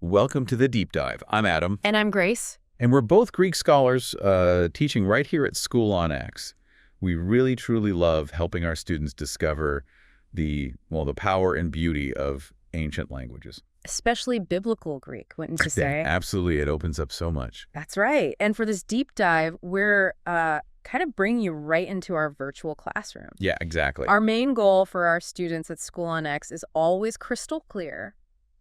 Welcome to the Deep Dive. I'm Adam. And I'm Grace. And we're both Greek scholars teaching right here at School on X. We really, truly love helping our students discover the power and beauty of ancient languages. Especially biblical Greek, wouldn't you say? Absolutely. It opens up so much. That's right. And for this deep dive, we're kind of bringing you right into our virtual classroom. Yeah, exactly. Our main goal for our students at School on X is always crystal clear.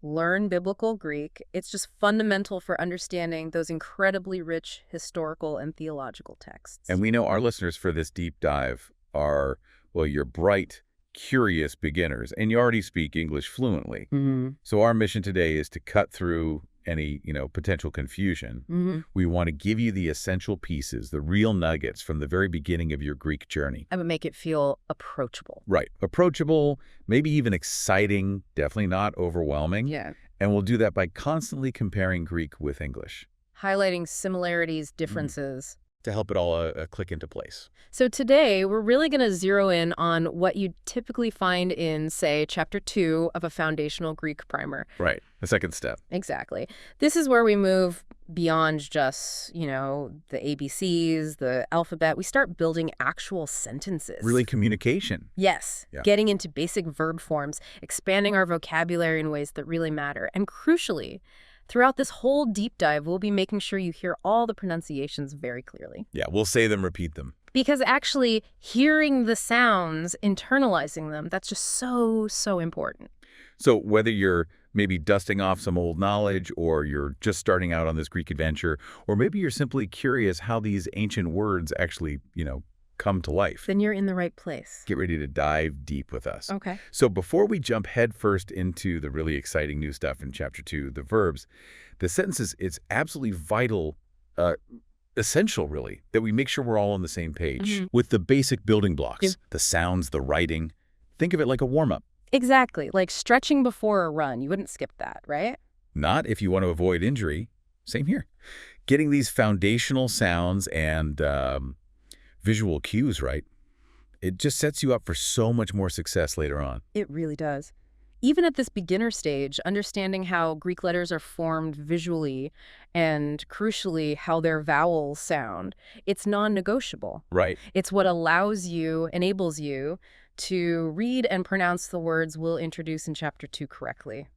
Learn biblical Greek. It's just fundamental for understanding those incredibly rich historical and theological texts. And we know our listeners for this deep dive are, well, you're bright, curious beginners, and you already speak English fluently. Mm-hmm. So our mission today is to cut through any, potential confusion. Mm-hmm. We want to give you the essential pieces, the real nuggets from the very beginning of your Greek journey. I would make it feel approachable. Right. Approachable, maybe even exciting, definitely not overwhelming. Yeah. And we'll do that by constantly comparing Greek with English. Highlighting similarities, differences. To help it all click into place. So today, we're really going to zero in on what you typically find in, say, Chapter 2 of a foundational Greek primer. Right. The second step. Exactly. This is where we move beyond just, the ABCs, the alphabet. We start building actual sentences. Really communication. Yes. Yeah. Getting into basic verb forms, expanding our vocabulary in ways that really matter. And crucially, throughout this whole deep dive, we'll be making sure you hear all the pronunciations very clearly. Yeah, we'll say them, repeat them. Because actually hearing the sounds, internalizing them, that's just so, so important. So whether you're maybe dusting off some old knowledge, or you're just starting out on this Greek adventure, or maybe you're simply curious how these ancient words actually, come to life, then you're in the right place. Get ready to dive deep with us. Okay. So before we jump headfirst into the really exciting new stuff in Chapter 2, the verbs, the sentences, it's absolutely vital, essential really, that we make sure we're all on the same page with the basic building blocks, the sounds, the writing. Think of it like a warm-up. Exactly. Like stretching before a run. You wouldn't skip that, right? Not if you want to avoid injury. Same here. Getting these foundational sounds and visual cues right, it just sets you up for so much more success later on. It really does. Even at this beginner stage, understanding how Greek letters are formed visually and, crucially, how their vowels sound, it's non-negotiable. Right. It's what enables you to read and pronounce the words we'll introduce in Chapter 2 correctly,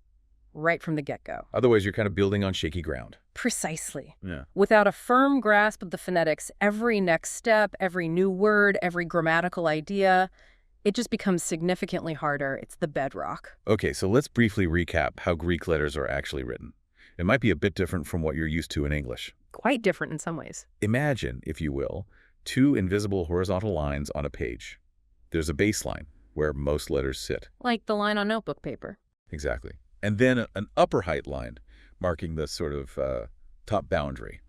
right from the get-go. Otherwise, you're kind of building on shaky ground. Precisely. Yeah. Without a firm grasp of the phonetics, every next step, every new word, every grammatical idea, it just becomes significantly harder. It's the bedrock. Okay, so let's briefly recap how Greek letters are actually written. It might be a bit different from what you're used to in English. Quite different in some ways. Imagine, if you will, two invisible horizontal lines on a page. There's a baseline where most letters sit. Like the line on notebook paper. Exactly. And then an upper height line marking the sort of top boundary.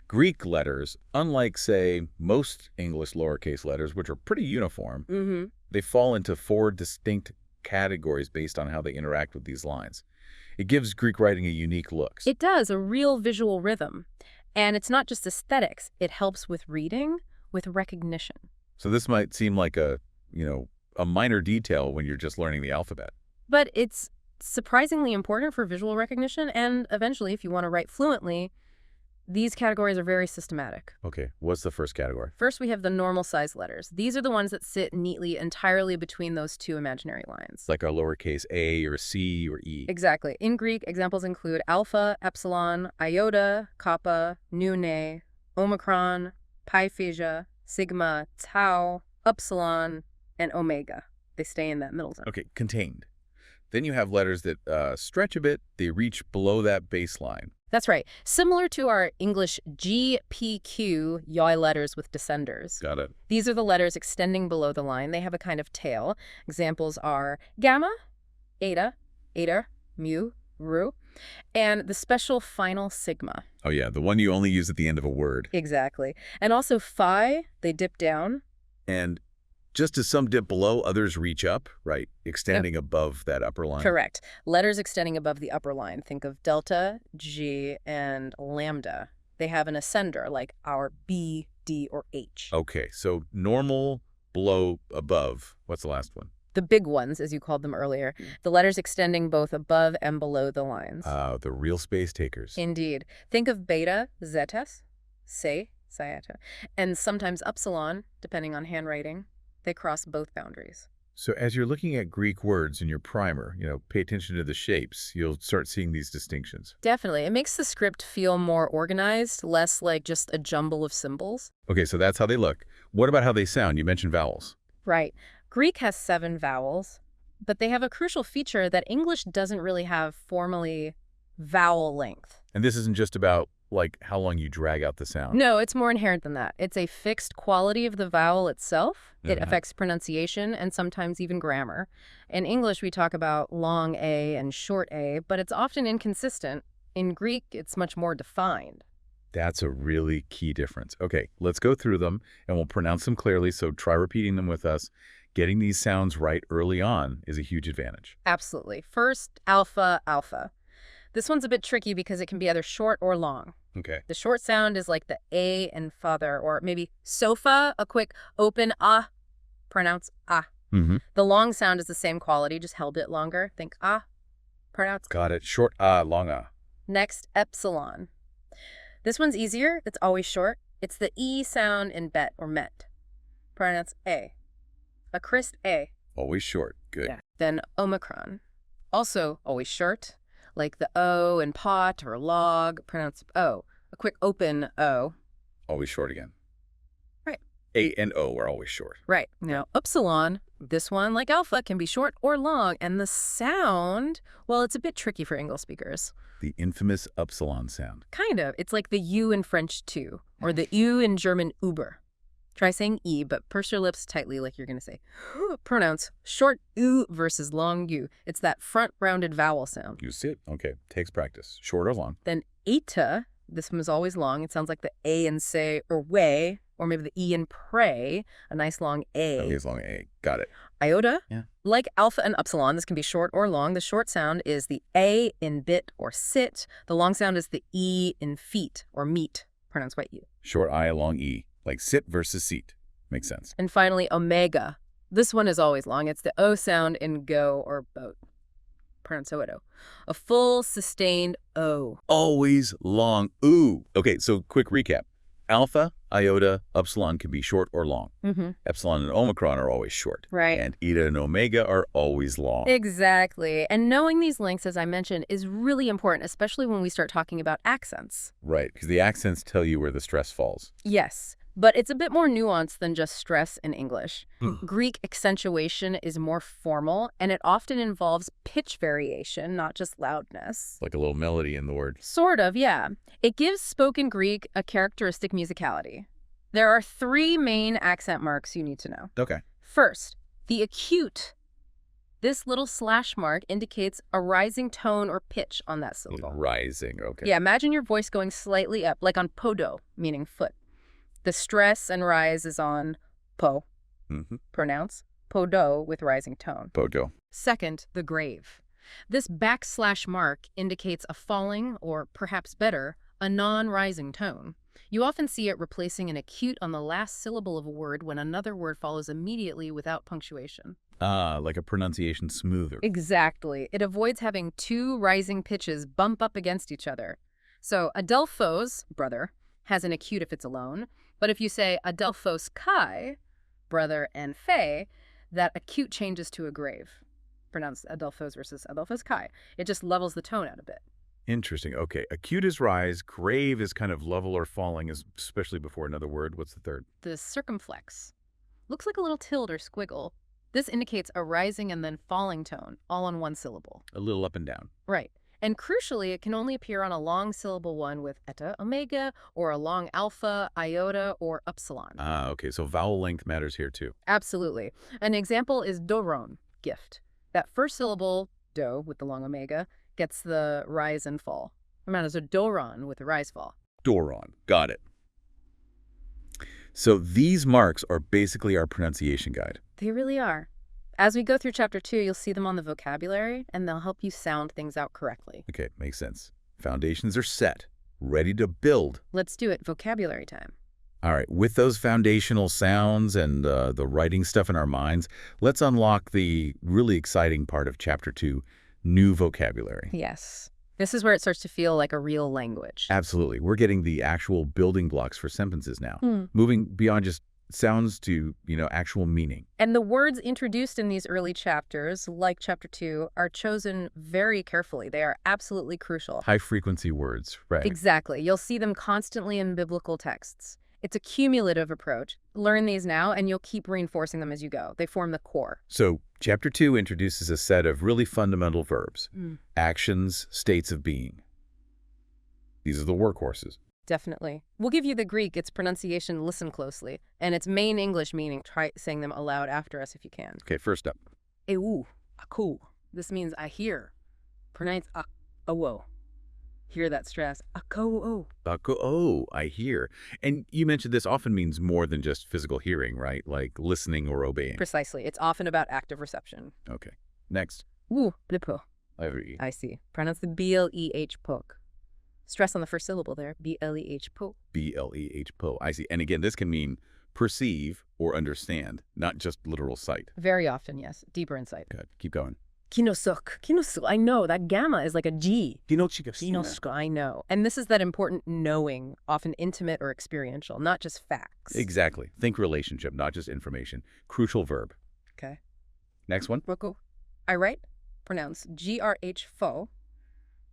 Greek letters, unlike, say, most English lowercase letters, which are pretty uniform, they fall into 4 distinct categories based on how they interact with these lines. It gives Greek writing a unique look. It does, a real visual rhythm. And it's not just aesthetics. It helps with reading, with recognition. So this might seem like a minor detail when you're just learning the alphabet. But it's surprisingly important for visual recognition, and eventually, if you want to write fluently, these categories are very systematic. Okay, what's the first category? First, we have the normal size letters. These are the ones that sit neatly entirely between those two imaginary lines. Like our lowercase a or c or e. Exactly. In Greek, examples include alpha, epsilon, iota, kappa, nu, ne, omicron, pi, phasia, sigma, tau, upsilon, and omega. They stay in that middle zone. Okay, contained. Then you have letters that stretch a bit. They reach below that baseline. That's right. Similar to our English G, P, Q, yaw letters with descenders. Got it. These are the letters extending below the line. They have a kind of tail. Examples are gamma, eta, mu, ru, and the special final sigma. Oh yeah, the one you only use at the end of a word. Exactly. And also phi, they dip down. And just as some dip below, others reach up, right? Extending above that upper line. Correct. Letters extending above the upper line. Think of delta, G, and lambda. They have an ascender, like our B, D, or H. Okay, so normal, below, above. What's the last one? The the big ones, as you called them earlier, the letters extending both above and below the lines. The real space takers. Indeed. Think of beta, zetas, se, sciata, and sometimes upsilon, depending on handwriting. They cross both boundaries. So as you're looking at Greek words in your primer, pay attention to the shapes. You'll start seeing these distinctions. Definitely. It makes the script feel more organized, less like just a jumble of symbols. Okay, so that's how they look. What about how they sound? You mentioned vowels. Right. Greek has 7 vowels, but they have a crucial feature that English doesn't really have formally: vowel length. And this isn't just about, like, how long you drag out the sound. No, it's more inherent than that. It's a fixed quality of the vowel itself. It affects pronunciation and sometimes even grammar. In English, we talk about long A and short A, but it's often inconsistent. In Greek, it's much more defined. That's a really key difference. Okay, let's go through them, and we'll pronounce them clearly, so try repeating them with us. Getting these sounds right early on is a huge advantage. Absolutely. First, alpha, alpha. This one's a bit tricky because it can be either short or long. Okay. The short sound is like the A in father, or maybe sofa, a quick open ah, pronounce ah. The long sound is the same quality, just held it longer. Think ah, pronounce. Got it. Short ah, long ah. Next, epsilon. This one's easier. It's always short. It's the E sound in bet or met. Pronounce A. A crisp A. Always short. Good. Yeah. Then omicron. Also always short, like the O in pot or log. Pronounce O. A quick open O. Always short again. Right. A and O are always short. Right. Now, upsilon, this one, like alpha, can be short or long. And the sound, well, it's a bit tricky for English speakers. The infamous upsilon sound. Kind of. It's like the U in French too, or the U in German Uber. Try saying E, but purse your lips tightly like you're going to say. Pronounce short U versus long U. It's that front rounded vowel sound. You see it? Okay. Takes practice. Short or long. Then eta, this one is always long. It sounds like the A in say or way, or maybe the E in pray, a nice long A. Okay, it's long A. Got it. Iota, Yeah. like alpha and upsilon, this can be short or long. The short sound is the A in bit or sit. The long sound is the E in feet or meet. Pronounce white U. Short I, long E. Like sit versus seat. Makes sense. And finally, omega. This one is always long. It's the O sound in go or boat. Pronounce oedo. A full, sustained O. Always long ooh. Okay, so quick recap. Alpha, iota, upsilon can be short or long. Epsilon and omicron are always short. Right. And eta and omega are always long. Exactly. And knowing these lengths, as I mentioned, is really important, especially when we start talking about accents. Right, because the accents tell you where the stress falls. Yes. But it's a bit more nuanced than just stress in English. Greek accentuation is more formal, and it often involves pitch variation, not just loudness. Like a little melody in the word. Sort of, yeah. It gives spoken Greek a characteristic musicality. There are 3 main accent marks you need to know. Okay. First, the acute. This little slash mark indicates a rising tone or pitch on that syllable. Rising, okay. Yeah, imagine your voice going slightly up, like on podo, meaning foot. The stress and rise is on po. Pronounce podo with rising tone. Podo. Second, the grave. This backslash mark indicates a falling, or perhaps better, a non-rising tone. You often see it replacing an acute on the last syllable of a word when another word follows immediately without punctuation. Ah, like a pronunciation smoother. Exactly. It avoids having 2 rising pitches bump up against each other. So adelphos, brother, has an acute if it's alone. But if you say adelphos kai, brother and fe, that acute changes to a grave. Pronounce adelphos versus adelphos kai. It just levels the tone out a bit. Interesting. Okay. Acute is rise. Grave is kind of level or falling, especially before another word. What's the third? The circumflex. Looks like a little tilde or squiggle. This indicates a rising and then falling tone, all on one syllable. A little up and down. Right. And crucially, it can only appear on a long syllable one with eta, omega, or a long alpha, iota, or upsilon. Ah, okay. So vowel length matters here too. Absolutely. An example is doron, gift. That first syllable, do, with the long omega, gets the rise and fall. There's a doron with the rise fall. Doron. Got it. So these marks are basically our pronunciation guide. They really are. As we go through Chapter 2, you'll see them on the vocabulary, and they'll help you sound things out correctly. Okay, makes sense. Foundations are set, ready to build. Let's do it. Vocabulary time. All right, with those foundational sounds and the writing stuff in our minds, let's unlock the really exciting part of Chapter 2, new vocabulary. Yes. This is where it starts to feel like a real language. Absolutely. We're getting the actual building blocks for sentences now, moving beyond just sounds to, actual meaning. And the words introduced in these early chapters, like Chapter 2, are chosen very carefully. They are absolutely crucial. High-frequency words, right. Exactly. You'll see them constantly in biblical texts. It's a cumulative approach. Learn these now, and you'll keep reinforcing them as you go. They form the core. So, Chapter 2 introduces a set of really fundamental verbs, actions, states of being. These are the workhorses. Definitely. We'll give you the Greek, its pronunciation, listen closely, and its main English meaning. Try saying them aloud after us if you can. Okay, first up. Eu, aku. This means I hear. Pronounce awo. Hear that stress. Ako-o. Oh, I hear. And you mentioned this often means more than just physical hearing, right? Like listening or obeying. Precisely. It's often about active reception. Okay. Next. Blipo. I see. Pronounce the B-L-E-H poke. Stress on the first syllable there. B-L-E-H po. B-L-E-H po. I see. And again, this can mean perceive or understand, not just literal sight. Very often, yes. Deeper insight. Good. Keep going. Kinosuk. Kinosu. I know. That gamma is like a G. Kinosuke. I know. And this is that important knowing, often intimate or experiential, not just facts. Exactly. Think relationship, not just information. Crucial verb. Okay. Next one. Roku. I write. Pronounce G-R-H fo.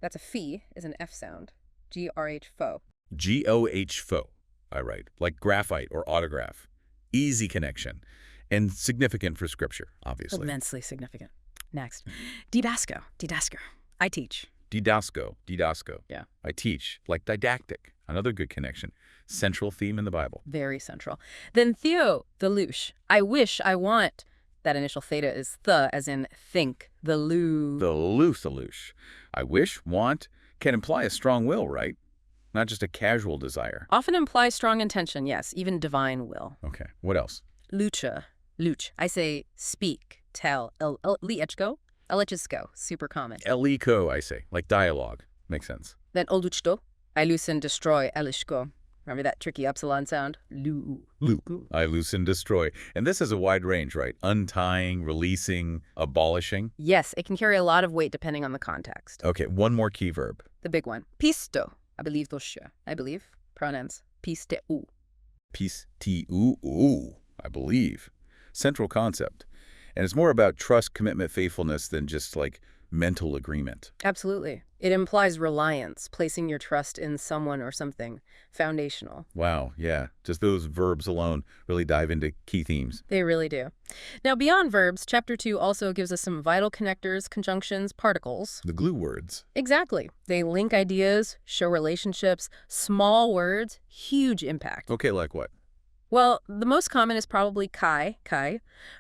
That's a phi is an F sound. G-R-H fo. G-O-H fo. I write. Like graphite or autograph. Easy connection. And significant for scripture, obviously. Immensely significant. Next. Didasko. I teach. Didasco. Yeah. I teach. Like didactic. Another good connection. Central theme in the Bible. Very central. Then theo, the louche. I wish, I want. That initial theta is the, as in think. The louche. I wish, want, can imply a strong will, right? Not just a casual desire. Often implies strong intention, yes. Even divine will. Okay. What else? Lucha. I say speak, tell. Liechko. Alechisko. Super common. Eliko, I say. Like dialogue. Makes sense. Then oluchto. I loosen, destroy. Elishko. Remember that tricky epsilon sound? Lu. I loosen, destroy. And this is a wide range, right? Untying, releasing, abolishing. Yes, it can carry a lot of weight depending on the context. Okay, one more key verb. The big one. Pisto. I believe. Pronouns. Pisteu. Pisteu. I believe. Central concept. And it's more about trust, commitment, faithfulness than just like mental agreement. Absolutely. It implies reliance, placing your trust in someone or something. Foundational. Wow, yeah. Just those verbs alone really dive into key themes. They really do. Now, beyond verbs, Chapter 2 also gives us some vital connectors, conjunctions, particles. The glue words. Exactly. They link ideas, show relationships, small words, huge impact. Okay, like what? Well, the most common is probably kai,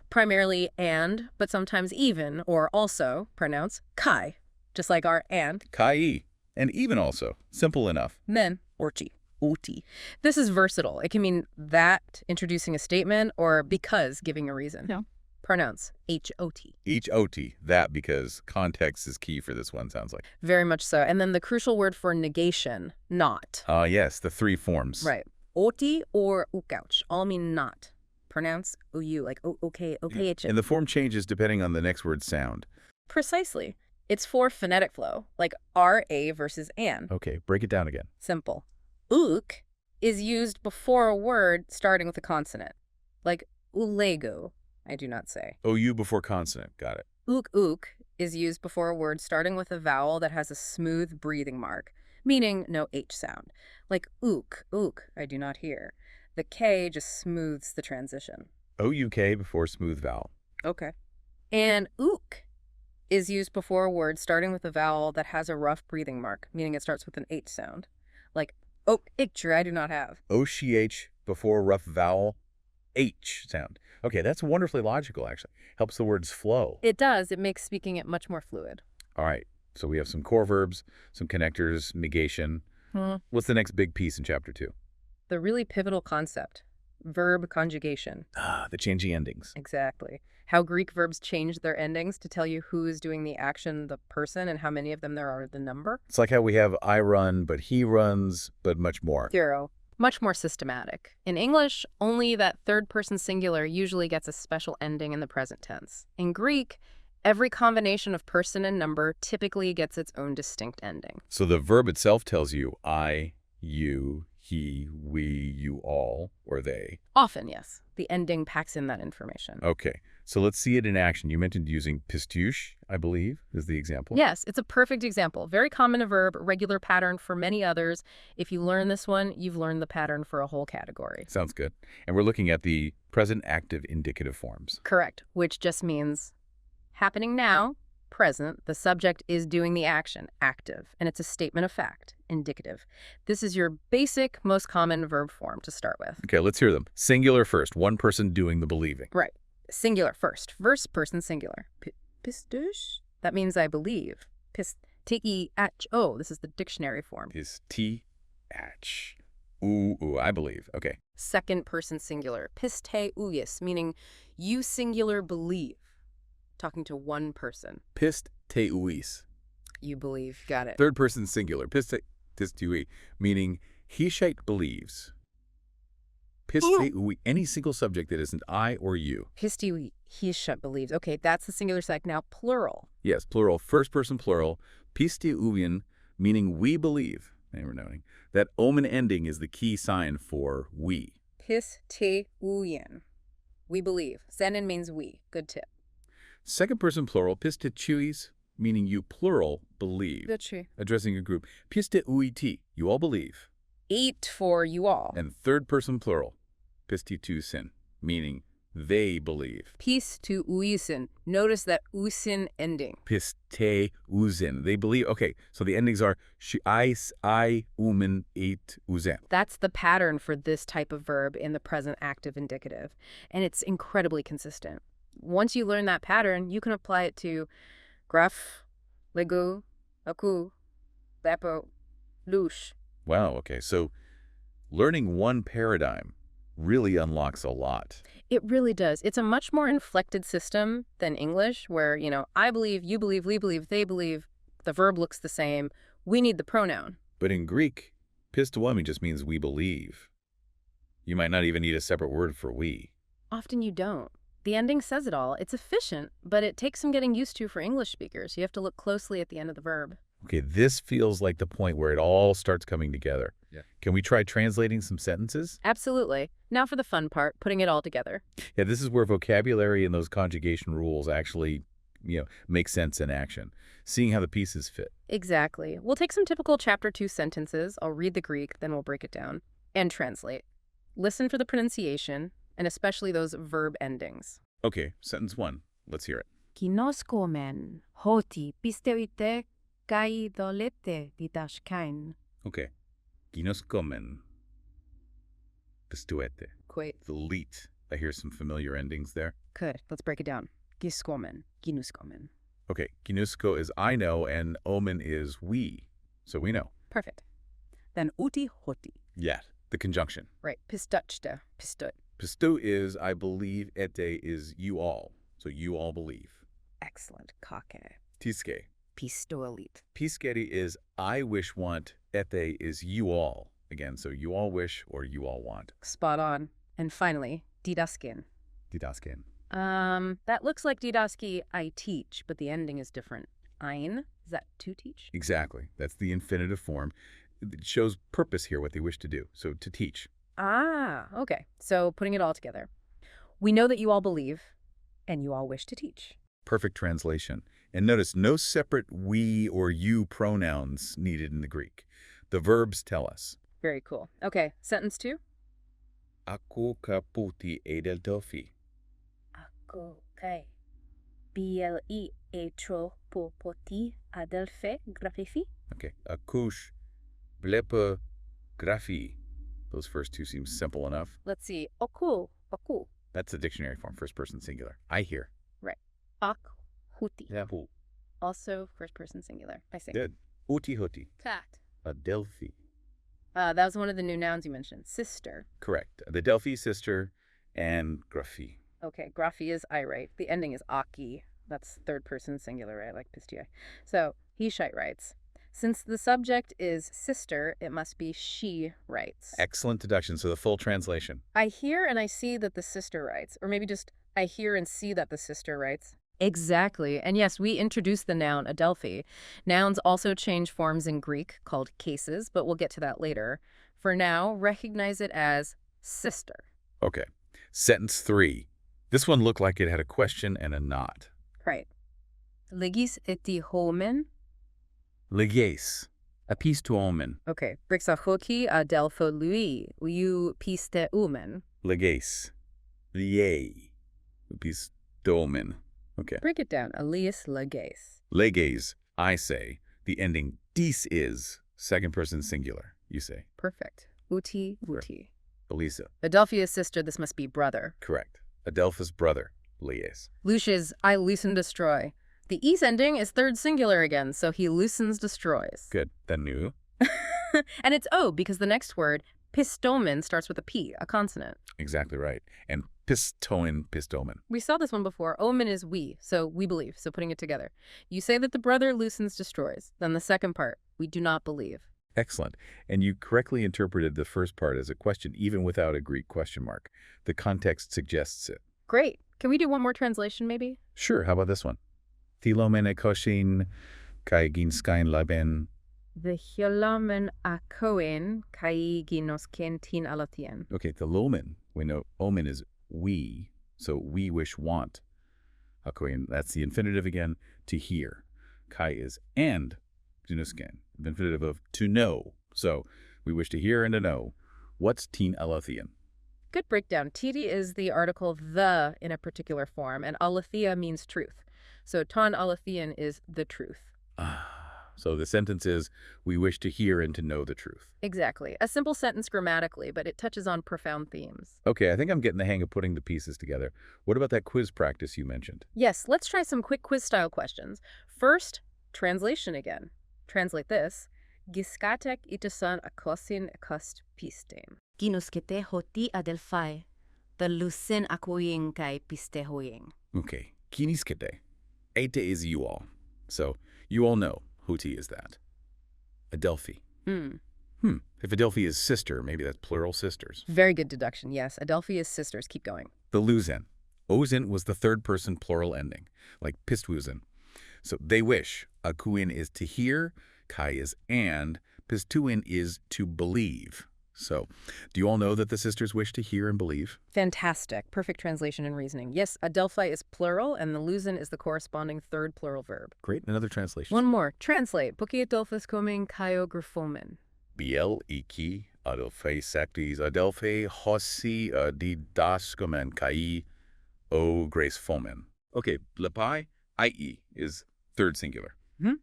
primarily and, but sometimes even, or also, pronounce kai, just like our and. Kai, and even also. Simple enough. Men, orchi, oti. This is versatile. It can mean that, introducing a statement, or because, giving a reason. Yeah. Pronounce H-O-T. H-O-T, that because context is key for this one, sounds like. Very much so. And then the crucial word for negation, not. Yes, the three forms. Right. Oti or ukouch all mean not. Pronounce uyu, like okay. And the form changes depending on the next word's sound. Precisely. It's for phonetic flow, like R-A versus an. Okay, break it down again. Simple. Uk is used before a word starting with a consonant, like ulego, I do not say. OU before consonant, got it. Uk is used before a word starting with a vowel that has a smooth breathing mark, meaning no H sound. Like ook, I do not hear. The K just smooths the transition. O-U-K before smooth vowel. Okay. And ook is used before a word starting with a vowel that has a rough breathing mark, meaning it starts with an H sound. Like, picture I do not have. O-C-H before rough vowel, H sound. Okay, that's wonderfully logical, actually. Helps the words flow. It does. It makes speaking it much more fluid. All right. So we have some core verbs, some connectors, negation. What's the next big piece in Chapter 2? The really pivotal concept, verb conjugation. The changing endings. Exactly. How Greek verbs change their endings to tell you who is doing the action, the person, and how many of them there are, the number. It's like how we have I run, but he runs, but much more. Zero. Much more systematic. In English, only that third-person singular usually gets a special ending in the present tense. In Greek, every combination of person and number typically gets its own distinct ending. So the verb itself tells you I, you, he, we, you all, or they. Often, yes. The ending packs in that information. Okay, so let's see it in action. You mentioned using pistush, I believe, is the example. Yes, it's a perfect example. Very common a verb, regular pattern for many others. If you learn this one, you've learned the pattern for a whole category. Sounds good. And we're looking at the present active indicative forms. Correct, which just means happening now, present, the subject is doing the action, active, and it's a statement of fact, indicative. This is your basic, most common verb form to start with. Okay, let's hear them. Singular first, one person doing the believing. Right. Singular first. First person singular. Pistush? That means I believe. T-E-H-O. This is the dictionary form. Pis-T-H. Ooh, I believe. Okay. Second person singular. Piste-uyis, meaning you singular believe. Talking to one person. Pist-te-uis. You believe. Got it. Third person singular. Pist-te-ui, meaning he shite believes. Pist-te-ui, any single subject that isn't I or you. Piste-ui, he shut believes. Okay, that's the singular sec. Now plural. Yes, plural, first person plural. Piste-uian, meaning we believe. And we're noting that omen ending is the key sign for we. Piste-uien. We believe. Senin means we. Good tip. Second person plural, piste-chuis, meaning you plural believe. Good true. Addressing a group. Piste-uiti, you all believe. Eat for you all. And third person plural, piste-tusin, meaning they believe. Piste-uisin. Notice that usin ending. Piste-usin, they believe. Okay, so the endings are I, umen, it, usen. That's the pattern for this type of verb in the present active indicative, and it's incredibly consistent. Once you learn that pattern, you can apply it to graf, legu, aku, lepo, lush. Wow, okay, so learning one paradigm really unlocks a lot. It really does. It's a much more inflected system than English, where, I believe, you believe, we believe, they believe. The verb looks the same. We need the pronoun. But in Greek, pisteuomai just means we believe. You might not even need a separate word for we. Often you don't. The ending says it all. It's efficient, but it takes some getting used to for English speakers. You have to look closely at the end of the verb. Okay, this feels like the point where it all starts coming together. Yeah. Can we try translating some sentences? Absolutely. Now for the fun part, putting it all together. Yeah, this is where vocabulary and those conjugation rules actually, make sense in action. Seeing how the pieces fit. Exactly. We'll take some typical Chapter 2 sentences. I'll read the Greek, then we'll break it down. And translate. Listen for the pronunciation, and especially those verb endings. Okay, sentence 1. Let's hear it. Kinoskomen, hoti pisteuite kai dolete didashkain. Okay. Ginoskomen. Pistuete. Great. The leet. I hear some familiar endings there. Good. Let's break it down. Giskomen, ginuskomen. Okay, ginusko is I know, and omen is we. So we know. Perfect. Then uti hoti. Yeah, the conjunction. Right. Pistuchte, pistut. Pistu is I believe, ete is you all. So you all believe. Excellent. Kake. Tiske. Pistoelit. Piskeri is I wish, want. Ete is you all. Again, so you all wish or you all want. Spot on. And finally, didaskin. Didasken. That looks like didaski, I teach, but the ending is different. Ein, is that to teach? Exactly. That's the infinitive form. It shows purpose here, what they wish to do. So to teach. Ah, okay. So putting it all together. We know that you all believe, and you all wish to teach. Perfect translation. And notice no separate we or you pronouns needed in the Greek. The verbs tell us. Very cool. Okay, sentence 2. Aku kaputi edeltofi. Aku kai BLE etro popoti adelfe grafifi. Okay. Akush blepe grafi. Those first two seem simple enough. Let's see. Oku. That's the dictionary form, first person singular. I hear. Right. Ak huti. Yeah. Also first person singular. I see. Good. Uti huti. Cat. Adelphi. That was one of the new nouns you mentioned. Sister. Correct. The Delphi sister and grafi. Okay, grafi is I right. The ending is aki. That's third person singular, right? Like pistia. So he shite writes. Since the subject is sister, it must be she writes. Excellent deduction. So the full translation. I hear and I see that the sister writes. Or maybe just, I hear and see that the sister writes. Exactly. And yes, we introduced the noun adelphi. Nouns also change forms in Greek, called cases, but we'll get to that later. For now, recognize it as sister. Okay. Sentence 3. This one looked like it had a question and a not. Right. Legis eti homen. Leges. Epistoumen. Okay. Brixachoki adelpho lui, uiu piste umen. Leges. Liei. Epistoumen. Okay. Break it down. Elias leges. Leges, I say. The ending dis is second person singular, you say. Perfect. Uti, uti. Elisa. Adelphia's sister, this must be brother. Correct. Adelphus' brother. Lies. Lucius, I loosen destroy. The e's ending is third singular again, so he loosens destroys. Good. Then nu. And it's O because the next word, pistomen, starts with a P, a consonant. Exactly right. And pistomen. We saw this one before. Omen is we, so we believe, so putting it together. You say that the brother loosens destroys. Then the second part, we do not believe. Excellent. And you correctly interpreted the first part as a question, even without a Greek question mark. The context suggests it. Great. Can we do one more translation, maybe? Sure. How about this one? Thilomen ekoshin kai ginskain laben. The hiolamen akoen kai ginosken tin alatien. Okay, thilomen. We know omen is we, so we wish want. Akoin, that's the infinitive again, to hear. Kai is and ginosken, the infinitive of to know. So we wish to hear and to know. What's tin alatien? Good breakdown. Titi is the article the in a particular form, and aletheia means truth. So ton alethein is the truth. So the sentence is, we wish to hear and to know the truth. Exactly. A simple sentence grammatically, but it touches on profound themes. Okay, I think I'm getting the hang of putting the pieces together. What about that quiz practice you mentioned? Yes, let's try some quick quiz-style questions. First, translation again. Translate this. Giskatek itasan akosin ekost pistem. Ginuskete hoti adelphai. The lucin akoying kai pistehoying. Okay, kiniskete. Ete is you all. So you all know Hoti is that. Adelphi. If Adelphi is sister, maybe that's plural sisters. Very good deduction, yes. Adelphi is sisters. Keep going. The luzen. Ozen was the third person plural ending, like pistwuzen. So they wish. Akuin is to hear, kai is and, pistuin is to believe. So, do you all know that the sisters wish to hear and believe? Fantastic. Perfect translation and reasoning. Yes, adelphi is plural, and the luzen is the corresponding third plural verb. Great. Another translation. One more. Translate. Puki adelphus coming kaiographomen. Biel iki adelphe sactis adelphe hosi didaskomen kai o grace fomen. Okay, lepai, ie is third singular.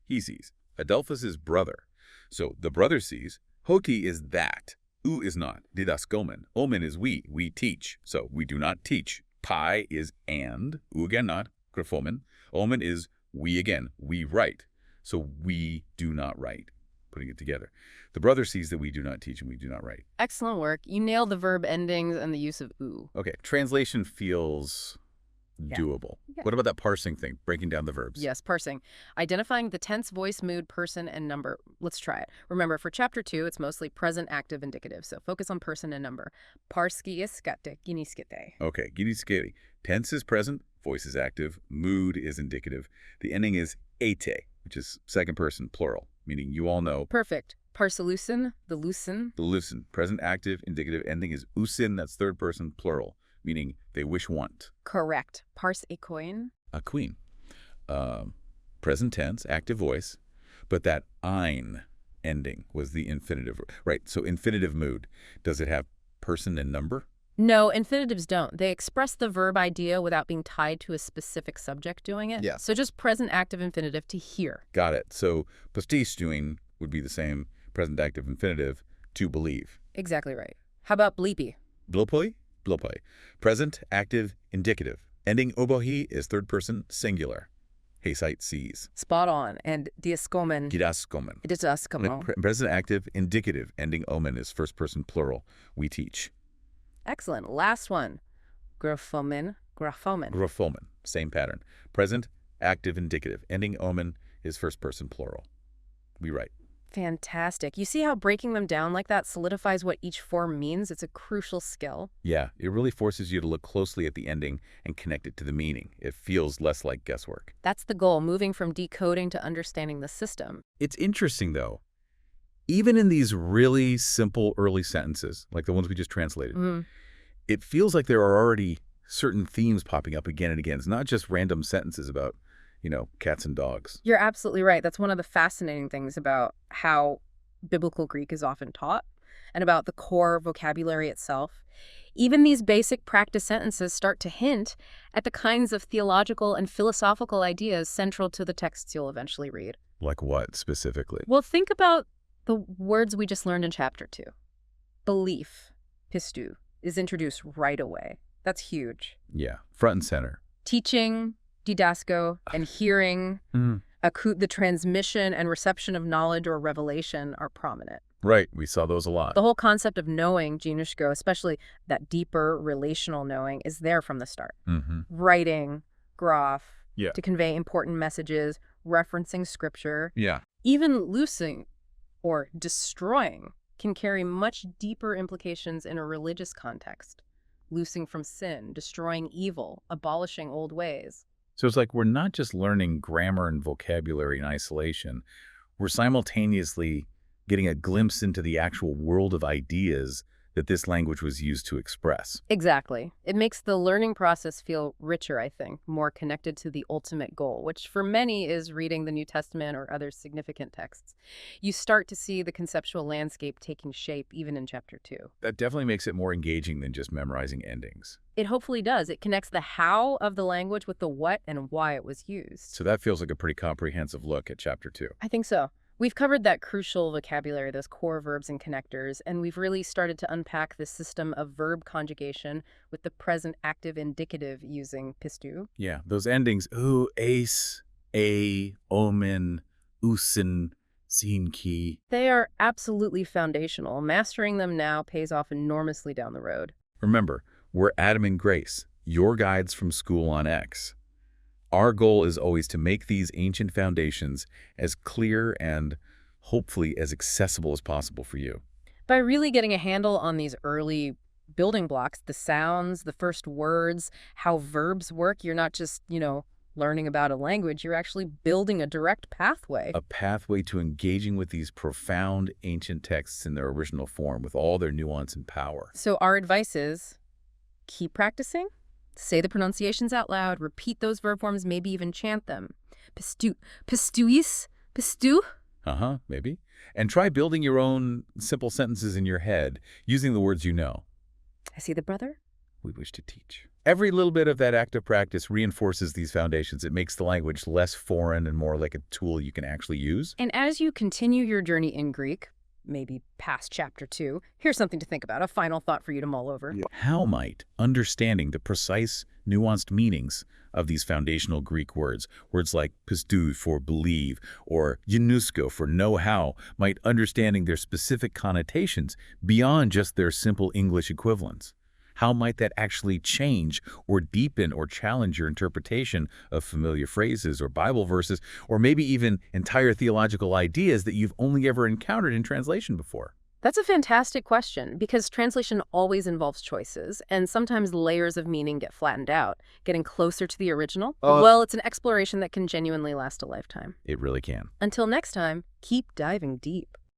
He sees. Adelphus is brother. So the brother sees. Hoti is that. U is not. Didaskomen. Omen is we. We teach. So we do not teach. Pi is and. U again not. Graphomen. Omen is we again. We write. So we do not write. Putting it together. The brother sees that we do not teach and we do not write. Excellent work. You nailed the verb endings and the use of u. Okay. Translation feels doable. Yeah. What about that parsing thing? Breaking down the verbs. Yes, parsing. Identifying the tense, voice, mood, person, and number. Let's try it. Remember, for chapter 2, it's mostly present, active, indicative. So focus on person and number. Parski iskate, giniskete. Okay. Giniskete. Tense is present. Voice is active. Mood is indicative. The ending is ete, which is second person plural, meaning you all know. Perfect. Parsalucin, the lucin. The lucin. Present, active, indicative. Ending is usin. That's third person plural, meaning they wish want. Correct. Pars ecoin. A queen. Present tense, active voice, but that ein ending was the infinitive. Right, so infinitive mood. Does it have person and number? No, infinitives don't. They express the verb idea without being tied to a specific subject doing it. Yeah. So just present active infinitive to hear. Got it. So pastistuin would be the same present active infinitive to believe. Exactly right. How about bleepy? Blopoi? Blopoi. Present active indicative. Ending obohi is third person singular. Hesite sees. Spot on. And diaskomen. Gidaskomen. Didaskomen. Present active indicative. Ending omen is first person plural. We teach. Excellent. Last one. Graphomen. Graphomen. Graphomen. Same pattern. Present active indicative. Ending omen is first person plural. We write. Fantastic. You see how breaking them down like that solidifies what each form means? It's a crucial skill. Yeah, it really forces you to look closely at the ending and connect it to the meaning. It feels less like guesswork. That's the goal, moving from decoding to understanding the system. It's interesting, though. Even in these really simple early sentences, like the ones we just translated, it feels like there are already certain themes popping up again and again. It's not just random sentences about, cats and dogs. You're absolutely right. That's one of the fascinating things about how biblical Greek is often taught and about the core vocabulary itself. Even these basic practice sentences start to hint at the kinds of theological and philosophical ideas central to the texts you'll eventually read. Like what, specifically? Well, think about the words we just learned in Chapter 2. Belief, pistou, is introduced right away. That's huge. Yeah, front and center. Teaching, didasko, and hearing, the transmission and reception of knowledge or revelation are prominent. Right, we saw those a lot. The whole concept of knowing, ginosko, especially that deeper relational knowing, is there from the start. Writing, graph, to convey important messages, referencing scripture. Yeah. Even loosing or destroying can carry much deeper implications in a religious context. Loosing from sin, destroying evil, abolishing old ways. So it's like we're not just learning grammar and vocabulary in isolation. We're simultaneously getting a glimpse into the actual world of ideas that this language was used to express. Exactly. It makes the learning process feel richer, I think, more connected to the ultimate goal, which for many is reading the New Testament or other significant texts. You start to see the conceptual landscape taking shape even in Chapter 2. That definitely makes it more engaging than just memorizing endings. It hopefully does. It connects the how of the language with the what and why it was used. So that feels like a pretty comprehensive look at Chapter 2. I think so. We've covered that crucial vocabulary, those core verbs and connectors, and we've really started to unpack the system of verb conjugation with the present active indicative using pistou. Yeah, those endings, ooh, ace, a, omen, usin, sinki. They are absolutely foundational. Mastering them now pays off enormously down the road. Remember, we're Adam and Grace, your guides from school on X. Our goal is always to make these ancient foundations as clear and hopefully as accessible as possible for you. By really getting a handle on these early building blocks, the sounds, the first words, how verbs work, you're not just, learning about a language, you're actually building a direct pathway. A pathway to engaging with these profound ancient texts in their original form with all their nuance and power. So our advice is keep practicing. Say the pronunciations out loud, repeat those verb forms, maybe even chant them. Pistou, pistouis, pistou? Maybe. And try building your own simple sentences in your head using the words you know. I see the brother. We wish to teach. Every little bit of that active practice reinforces these foundations. It makes the language less foreign and more like a tool you can actually use. And as you continue your journey in Greek, maybe past Chapter 2, here's something to think about, a final thought for you to mull over. How might understanding the precise, nuanced meanings of these foundational Greek words like pistou for believe or ginosko for know-how, might understanding their specific connotations beyond just their simple English equivalents? How might that actually change or deepen or challenge your interpretation of familiar phrases or Bible verses, or maybe even entire theological ideas that you've only ever encountered in translation before? That's a fantastic question, because translation always involves choices, and sometimes layers of meaning get flattened out, getting closer to the original. Well, it's an exploration that can genuinely last a lifetime. It really can. Until next time, keep diving deep.